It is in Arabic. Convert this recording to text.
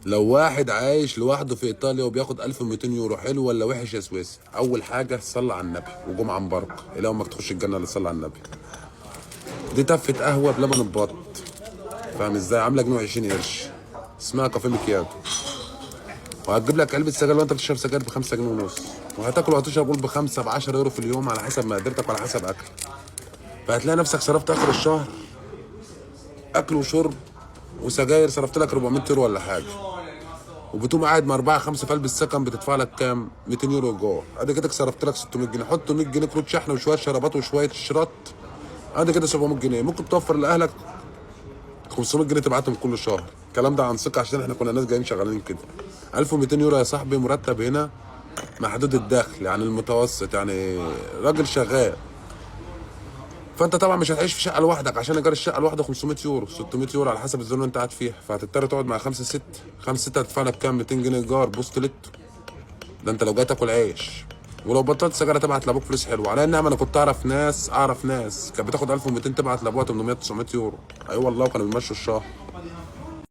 لو واحد عايش لوحده في ايطاليا وبياخد 1200 يورو، حلو ولا وحش يا سويسي؟ اول حاجه صلى على النبي وجمعه مباركه، الى امك تخش الجنه اللي صلى على النبي. دي تفه قهوه بلبن البط، فاهم ازاي؟ عامله جنيه و20 قرش، اسمها كافيه مكياتو. وهتجيب لك علبه سجاير لو انت بتشرب سجاير ب 5 جنيه ونص، وهتاكل وهتشرب قول ب5 ب 10 يورو في اليوم على حسب مقدرتك وعلى حسب اكل. فهتلاقي نفسك صرفت اخر الشهر اكل وشرب وسجاير، صرفت لك 400 يورو ولا حاجه. وبتقوم قاعد مع 4 5 في قلب السكن، بتدفع لك كام؟ 200 يورو ايجار. ادي كده صرفت لك 600 جنيه. حط 100 جنيه كروت شحن وشويه شرابات وشويه شراط، ادي كده 700 جنيه. ممكن توفر لاهلك 500 جنيه تبعتهم كل شهر. الكلام ده عن ثقه عشان احنا كنا ناس جايين شغالين كده. 1200 يورو يا صاحبي مرتب هنا محدود الدخل، يعني المتوسط، يعني راجل شغال. فانت طبعا مش هتعيش في شقه لوحدك، عشان ايجار الشقه لوحده 500 يورو 600 يورو على حسب الزون اللي انت قاعد فيها. فهتضطر تقعد مع 5 6. 5 6 هتدفع لك كام؟ 200 جنيه ايجار بوست لتر. ده انت لو جاي تاكل عيش. ولو بطلت سجاير تبعت لابوك فلوس حلوه. على النعمه انا كنت اعرف ناس كانت بتاخد 1200 تبعت لابوها 800 900 يورو. اي والله، وكانوا بيمشوا الشهر.